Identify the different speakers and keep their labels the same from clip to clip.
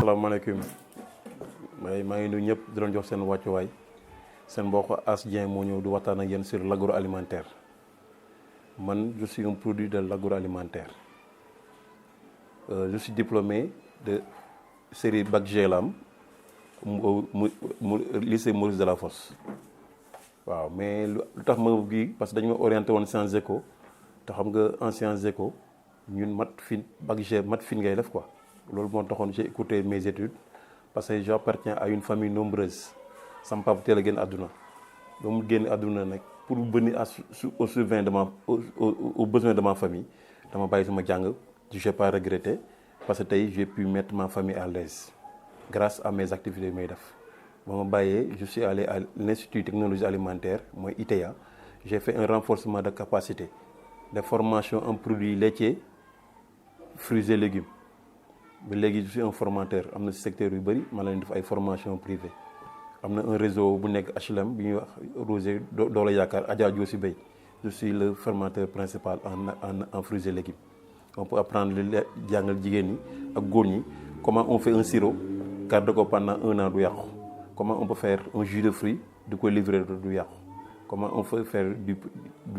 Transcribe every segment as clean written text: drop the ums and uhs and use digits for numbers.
Speaker 1: asalaamaaleykum maa ngi nuyu ñëpp di leen jox seen wàccuwaay seen mbokk As Dieng moo ñëw di waxtaan ak yéen sur l'agroalimentaire man je suis un produit de l'agroalimentaire je suis diplômé de série Bac G la am lycée Maurice Delafosse waaw mais lu tax ma gi parce que dañu ma orienté woon sciences éco te xam nga en sciences éco ñun mat fin Bac G mat fin ngay def quoi loolu moo taxoon j'ai écouté mes études parce que j'appartiens à une famille nombreuse sama papa teel a génn àdduna ba mu génn àdduna nag pour venir au survient de ma aux besoins de ma famille dama bàyyi sama jàng j'ai pas regretté parce que tey j'ai pu mettre ma famille à l'aise grâce à mes activités may def ba ma bàyyee je suis allé à l'Institut de technologie alimentaire mooy ITEA j'ai fait un renforcement de capacité de formation en produits laitiers fruits et légumes ba léegi je suis un formateur am na si secteur yu bëri ma leen def ay formation privée am na un réseau bu nekk HLM bi ñuy wax Rosé Doole Yaakaar Adja Diosi Bey je suis le formateur principal en fruits et légumes on peut apprendre li jàngal jigéen ñi ak góor ñi comment on fait un sirop garder ko pendant 1 an du yàqu comment on peut faire un jus de fruits di ko livrer du yàqu comment on peut faire du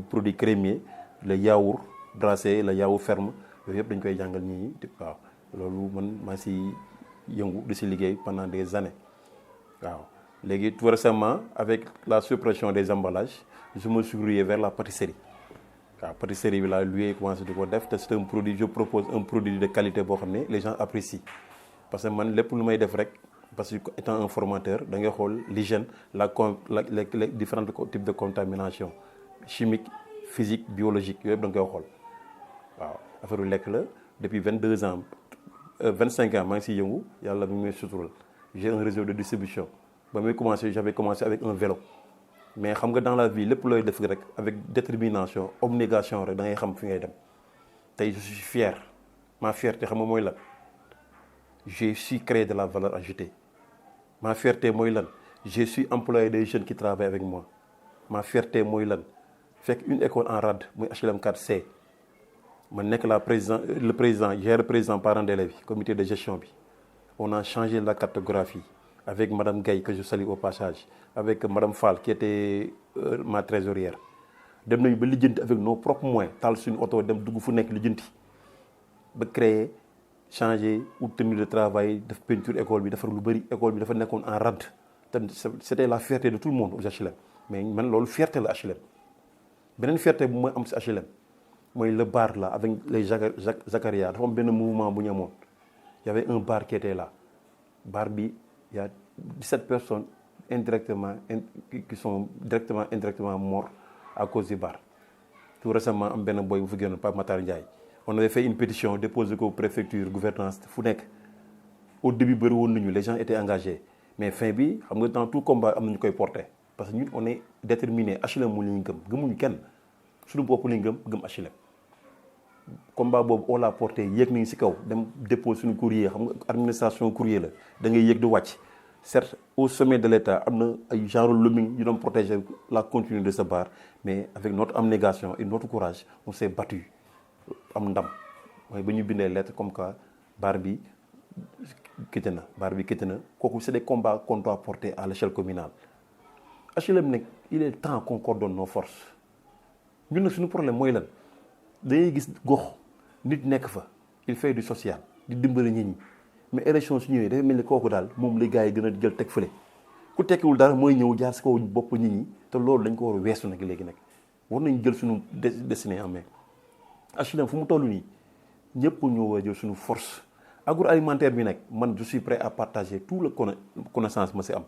Speaker 1: produit crémier le yaourt brassé le yaourt ferme yooyu yëpp dañ koy jàngal ñi waaw loolu man maa si yëngu di si liggéey pendant des années waaw léegi tout récemment avec la suppression des emballages je me suis rué vers la pâtisserie waaw pâtisserie bi laa luy commencé di ko def te c'est un produit je propose un produit de qualité boo xam ne les gens apprécient parce que man lépp lu may def rek parce que étant un formateur da ngay xool l'hygiène les différents types de contamination chimique physique biologique yooyu yëpp da nga koy xool waaw affaire lekk la depuis 22 ans 25 ans maa ngi siy yëngu yàlla mi ngi may sutural j'ai un réseau de distribution ba muy commencé j'avais commencé avec un vélo mais xam nga dans la vie lépp looy def rek avec détermination abnégation rek da ngay xam fi ngay dem tey je suis fier ma fierté xam nga mooy lan j'ai su créer de la valeur ajoutée ma fierté mooy lan je suis employé des jeunes qui travaillent avec moi ma fierté mooy lan fekk une école en rade muy HLM 4C ma nekk le président j'ai le président parent d'élèves yi comité de gestion bi on a changé la cartographie avec madame Gaye que je salue au passage avec madame Fall qui était ma trésorière dem nañu ba lijjanti avec nos propres moyens taal suñu oto dem dugg fu nekk lijjanti ba créer changer ou tenue de travail def peinture école bi defar lu bëri école bi dafa nekkoon en rade te c'était la fierté de tout le monde aux HLM mais man loolu fierté la HLM beneen fierté bu mooy am si HLM mooy le bar là avec les Zakaria dafa am benn mouvement bu ñu amoon y avait un bar qui était là bar bi y a 17 personnes indirectement qui sont directement indirectement morts à cause du bar tout récemment am benn boy bu fi génnoon Pape Matar Ndiaye on avait fait une pétition déposé ko préfecture gouvernance fu nekk au début bëri woon nañu les gens étaient engagés mais fin bi xam nga dans tout combat am nañu koy porter parce que ñun on est déterminé HLM mu lañu gëmuñu kenn suñu bopp lañu gëm HLM combat boobu on l'a porté yéeg nañu ci kaw dem dépôt suñu courrier xam nga administration courrier la da ngay yéeg di wàcc certes au sommet de l'État am na ay genre lobbying yu doon protéger la continuité de ce bar mais avec notre abnégation et notre courage on s'est battu am ndam mooy ba ñu bindee lettre comme quoi bar bi quitté na kooku c'est des combats qu'on doit porter à l'échelle communale HLM nag il est temps qu'on coordonne nos forces ñun nag suñu problème mooy lan dangay gis gox nit nekk fa il fait du social di dimbali nit ñi mais élection su ñëwee dafay mel ni kooku daal moom la gars yi gën a jël teg fële ku tekkiwul dara mooy ñëw jaar si kaw bopp nit ñi te loolu dañ ko war a weesu nag léegi nag war nañ jël suñu destinée en main HLM fu mu toll nii ñëpp ñoo war a jël suñu force agroalimentaire bi nag man je suis prêt à partager tout le connaissance ma si am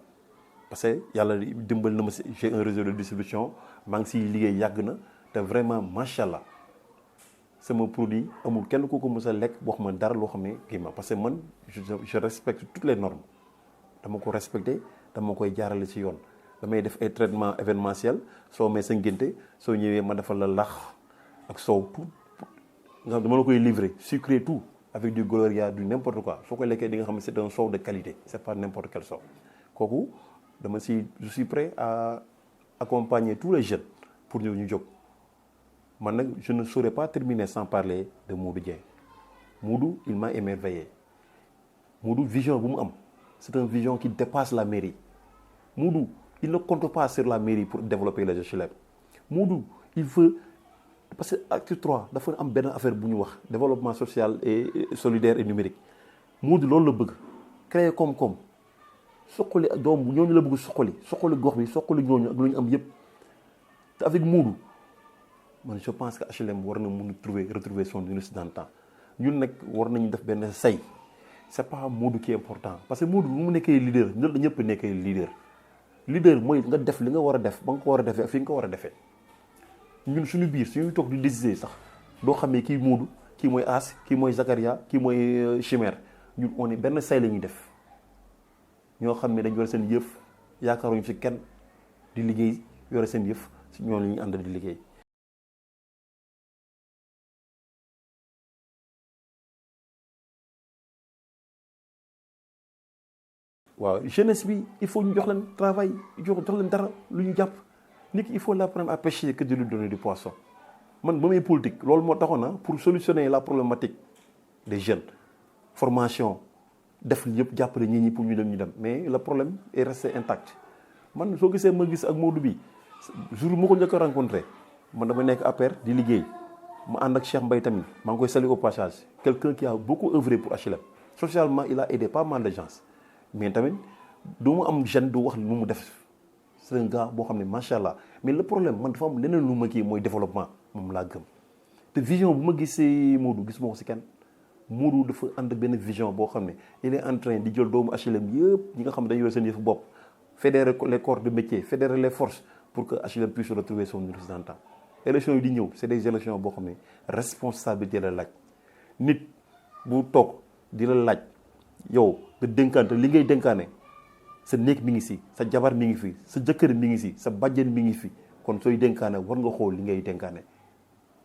Speaker 1: parce que yàlla dimbal na ma si j'ai un réseau de distribution maa ngi siy liggéey yàgg na te vraiment macha allah sama produit amul kenn ku ko mës a lekk boo xam ne dara loo xam ne kii ma parce que man je respecte toutes les normes dama ko respecté dama koy jaarale ci yoon damay def ay traitement événementiel soo may sa ngénte soo ñëwee ma defal la lax ak soow tout nga xam dama la koy livrer sucré tout avec du gloria du n'importe quoi soo koy lekkee di nga xam ne c'est un soow de qualité c'est pas n'importe quel soow kooku je suis prêt à accompagner tous les jeunes pour ñu jóg man nag je ne saurais pas terminer sans parler de Modou Dieng Modou il m'a émerveillé Moodu vision bu mu am c'est une vision qui dépasse la mairie. Moodu il ne compte pas sur la mairie pour développer les HLM. Moodu il veut parce que acte 3 dafa am benn affaire bu ñu wax développement social et solidaire et numérique. Moodu loolu la bëgg créer koom-koom soqali doom ñooñu la bëgg soqali gox bi soqali ñooñu ak lu ñu am yëpp te avec Moodu man je pense que HLM war na mun a retrouver son université d'antan ñun nag war nañu def benn say c'est pas Moodu qui est important parce que Moodu bu mu nekkee leader ñun ñëpp nekkee leader mooy nga def li nga war a def ba nga ko war a defee ak fi nga ko war a defee ñun suñu biir suñuy toog di décider sax doo xamee kii Moodu kii mooy As kii mooy Zakaria kii mooy Chimère ñun on est benn say la ñuy def ñoo xam ne dañu yore seen yëf yaakaaruñu ci kenn di liggéey yore seen yëf si ñoo la ñuy ànd di liggéey. waaw jeunesse bi il faut ñu jox leen travail jox leen dara lu ñu jàpp nit ki il faut l'apprendre à pêcher que de lui donner du poisson man ba may politique loolu moo taxoon na pour solutionner la problématique des jeunes formation def yëpp jàppale ñi pour ñu dem mais le problème est resté intact man soo gisee ma gis ak Moodu bi jour moo ko njëkk a rencontré man dama nekk APR di liggéey ma ànd ak Cheikh Mbaye tamit maa ngi koy saluer au passage quelqu'un qui a beaucoup œuvré pour HLM socialement il a aidé pas mal de gens mais tamit du mu am jeune du wax lu mu def c'est un gars boo xam ne macha allah mais le problème man dafa am leneen lu ma kii mooy développement moom laa gëm te vision bu ma gisee Moodu gis ma ko si kenn Moodu dafa ànd benn vision boo xam ne il est en train di jël doomu HLM yëpp ñi nga xam ne dañu yore seen yëfu bopp fédérer les corps de métier fédérer les forces pour que HLM puisse retrouver son université d'antan élection yi di ñëw c'est des élections boo xam ne responsabilité la laaj nit bu toog di la laaj yow nga dénkaante li ngay dénkaane sa néeg mi ngi si sa jabar mi ngi fi sa jëkkër mi ngi si sa bàjjen mi ngi fi kon sooy dénkaane war nga xool li ngay dénkaane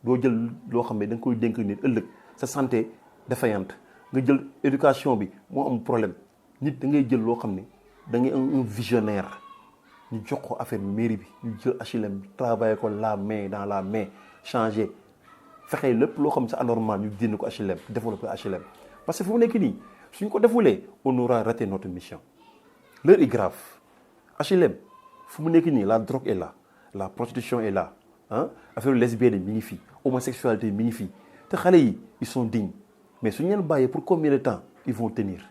Speaker 1: doo jël loo xam ne da nga koy dénk nit ëllëg sa santé défaillante nga jël éducation bi moo am problème nit da ngay jël loo xam ne da ngay un visionnaire ñu jox ko affaire mairie bi ñu jël HLM travailler ko la main dans la main changer fexe lépp loo xam ne c'est anormal ñu dindi ko HLM développer HLM parce que fu mu nekk nii suñ ko defulee on aura raté notre mission l'heure est grave HLM fu mu nekk nii la drogue est là la prostitution est là ah affaire lesbienne mi ngi fi homosexualité mi ngi fi te xale yi ils sont dignes mais suñu leen bàyyee pour combien de temps ils vont tenir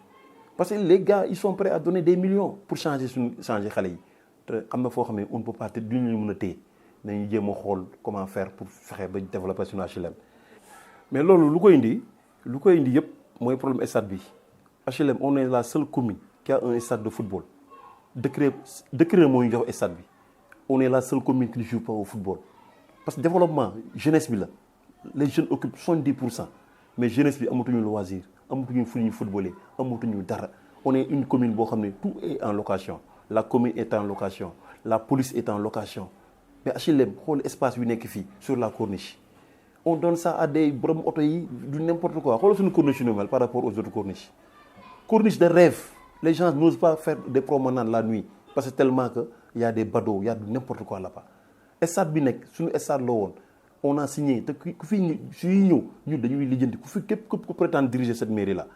Speaker 1: parce que les gars ils sont prêts à donner des millions pour changer xale yi te am na foo xam ne on ne peut pas te duñu mën a téye nañu jéem a xool comment faire pour fexe ba développer suñu HLM mais loolu lu koy indi yëpp mooy problème stade bi HLM on est la seule commune qui a un stade de football décret moo ñu jox stade bi on est la seule commune qui ne joue pas au football parce que développement jeunesse bi la les jeunes occupent 70% mais jeunesse bi amatuñu loisir amatuñu fu ñuy footballer amatuñu dara on est une commune boo xam ne tout est en location la commune est en location la police est en location mais HLM xool espace yu nekk fii sur la corniche on donne ça à des borom oto yi du n'importe quoi xoolal suñu corniche yu mel par rapport aux autres corniche de rêve les gens n'osent pas faire des promenades la nuit parce que tellement que y a des badauds y a du n'importe quoi là-bas stade bi nekk suñu stade la woon on a signé te ku fi suy ñëw ñun dañuy lijjanti ku fi képp ku prétendre diriger cette mairie là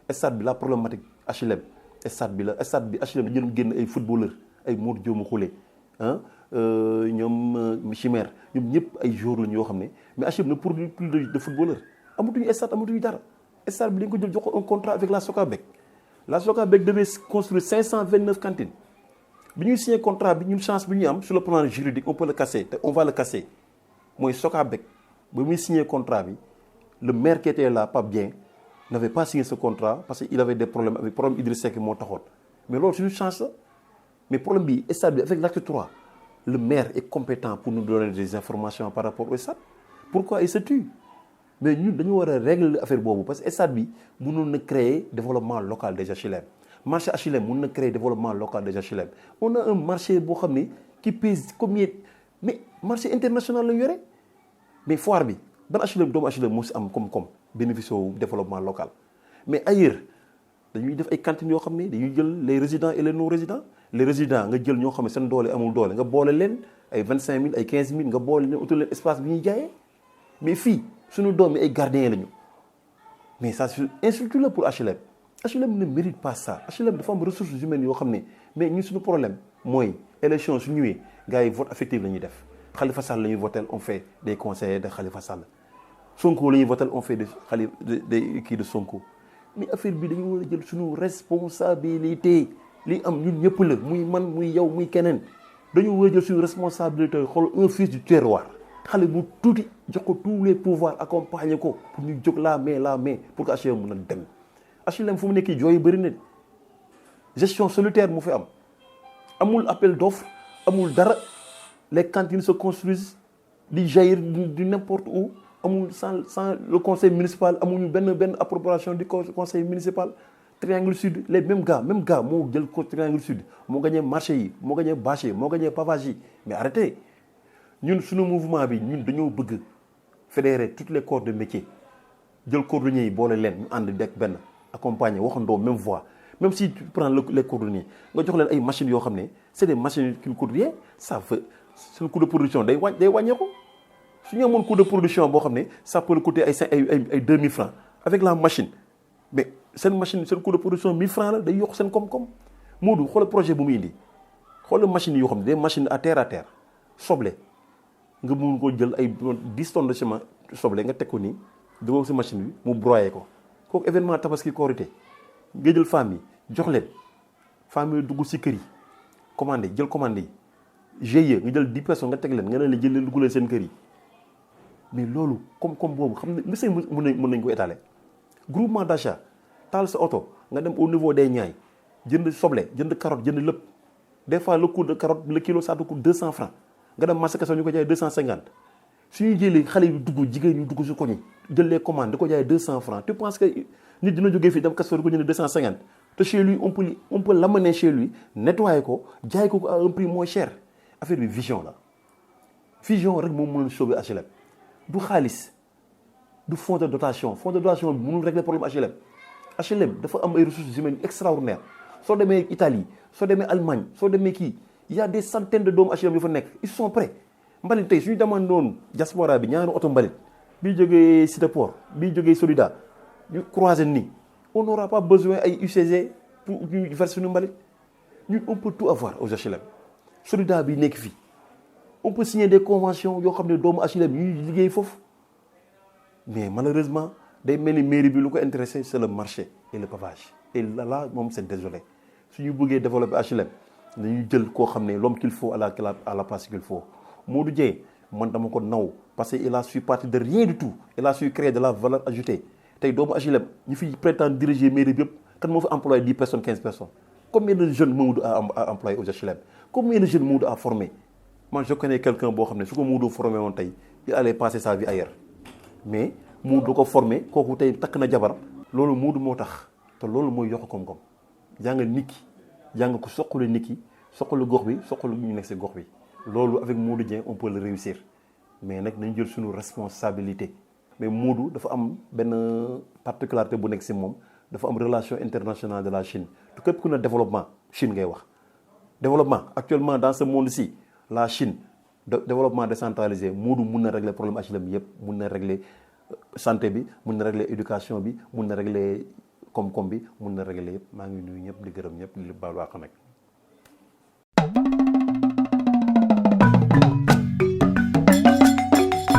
Speaker 1: stade bi la problématique HLM stade bi HLM dañu génn ay footballeurs ay Modou Dioma Khoulé ah ñoom Chimère ñoom ñëpp ay joueurs lañu yoo xam ne mais HLM ne produit plus de footballeurs amatuñu stade amatuñu dara stade bi dañ ko jël jox ko un contrat avec la Socabek devait construire 529 cantines bi ñuy signé contrat bi ñun chance bi ñuy am sur le plan juridique on peut le casser te on va le casser mooy Socabek ba muy signé contrat bi le maire qui était là Pape Dieng n'avait pas signé ce contrat parce qu'il avait des problèmes avec problème Idriss Seck moo taxoon mais loolu suñu chance la mais problème bi stade bi avec l'acte 3 le maire est compétent pour nous donner des informations par rapport au stade pourquoi il se tue mais ñun dañu war a régler affaire boobu parce que stade bi mënoon na créer développement local des HLM marché HLM mën na créer développement local des HLM on a un marché boo xam ne qui pèse combien mais marché international la ñu yore mais foire bi ban HLM doomu HLM moo si am koom-koom bénéfice au développement local mais ailleurs dañuy def ay cantines yoo xam ne dañuy jël les résidents et les non résidents les résidents nga jël ñoo xam ne seen doole amul doole nga boole leen ay 25000 ay 15000 nga boole leen utal leen espace bi ñuy jaayee mais fii suñu doom yi ay gardiens lañu mais ça c'est insulte la pour HLM HLM ne mérite pas ça. HLM dafa am ressources humaines yoo xam ne mais ñun suñu problème mooy élection su ñëwee gars yi vote affectif la ñuy def Khalifa Sall la ñuy votel on fait des conseillers de Khalifa Sall Sonko la ñuy votel on fait des kii de Sonko mais affaire bi dañu war a jël suñu responsabilité li am ñun ñëpp la muy man muy yow muy keneen dañu war a jël suñu responsabilité xool un fils du terroir xale bu tuuti jox ko tous les pouvoirs accompagner ko pour ñu jóg la main pour que HLM mën a dem HLM fu mu nekk jooy yu bëri na gestion solitaire mu fi am amul appel d'offre amul dara les cantines se construisent di jaillir du n'importe où amul sans le conseil municipal amuñu benn appropriation du conseil municipal triangle sud les mêmes gars moo jël ko triangle sud moo gagné marché yi moo gagné bâche yi moo gagné pavage yi mais arrêtez ñun suñu mouvement bi ñun dañoo bëgg fédérer toutes les corps de métier jël cordonniers yi boole leen ñu ànd dekk benn accompagner waxandoo même voix même si tu prends les cordonniers nga jox leen ay machines yoo xam ne c'est des machines qui ne coûtent rien ça fait seen coût de production day wàññeeku su ñu amoon coût de production boo xam ne ça peut coûter ay 2000 francs avec la machine mais seen coût de production 1000 francs la day yokk seen koom-koom Modou xoolal projet bu muy indi xoolal machines yoo xam ne des machines à terre soble nga mun ko jël ay 10 tonnes de ciment soble nga teg ko nii dugal si machine bi mu broyer ko kooku événement tabaski korité nga jël femmes yi jox leen femmes yi dugg si kër yi commandé yi GIE nga jël 10 personnes nga teg leen nga ne leen jël leen dugg leen seen kër yi mais loolu comme boobu xam ne monsieur mën nañ ko étaler groupement d'achat taal sa oto nga dem au niveau des Niayes jënd soble jënd carotte jënd lépp des fois le coût de carotte le kilo ça te coûte 200 francs nga dem marché Castor ñu ko jaay 250 suñuy jëlee xale yu dugg jigéen ñu dugg si koñ yi jël les commandes di ko jaay 200 francs tu penses que nit dina jógee fii dem Castor di ko jënd 250 te chez lui on peut l'amener chez lui nettoyer ko jaay ko à un prix moins cher affaire bi vision la vision rek moom mën a sauver HLM du xaalis du fonds de dotation bi mënul régler problème HLM dafa am ay ressources humaines extraordinaires soo demee Italie soo demee Allemagne soo demee kii il y a des centaines de doomu HLM yu fa nekk ils sont prêts mbalit tey suñu demande noonu diaspora bi ñaari oto mbalit bii jógee Cité Port bii jógee Solida ñu croiser nii on n'aura pas besoin ay UCG pour ñu verser suñu mbalit ñun on peut tout avoir aux HLM Solida bi nekk fii on peut signer des conventions yoo xam ne doomu HLM ñuy liggéey foofu mais malheureusement day mel ni mairie bi lu ko intéressé c'est le marché et le pavage et là moom c'est désolé suñu bëggee développer HLM dañuy jël koo xam ne l'homme qu'il faut à la place qu'il faut Modou Dieng man dama ko naw parce que il a su partir de rien du tout il a su créer de la valeur ajoutée tey doomu HLM ñu fi prétendre diriger mairie bi yëpp kan moo fi employé 10 personnes 15 personnes combien de jeunes Modou a employé aux HLM combien de jeunes Modou a formé man je connais quelqu'un boo xam ne su ko Modou formé woon tey il allait passer sa vie ailleurs mais Modou ko formé kooku tey takk na jabar loolu Modou moo tax te loolu mooy yokk koom-koom jàngal nit ki jàng ko soqalu nit ki soqalu gox bi soqalu ñu nekk si gox bi loolu avec Modou Dieng on peut le réussir mais nag nañ jël suñu responsabilité mais Modou dafa am benn particularité bu nekk si moom dafa am relation internationale de la Chine te képp ku ne développement Chine ngay wax développement actuellement dans ce monde-ci la Chine développement décentralisé Modou mun na régler problème HLM yëpp mun na régler santé bi mun na régler éducation bi mun na régler koom-koom bi mun na régler yëpp maa ngi nuyu ñëpp di gërëm ñëpp di baalu àq nag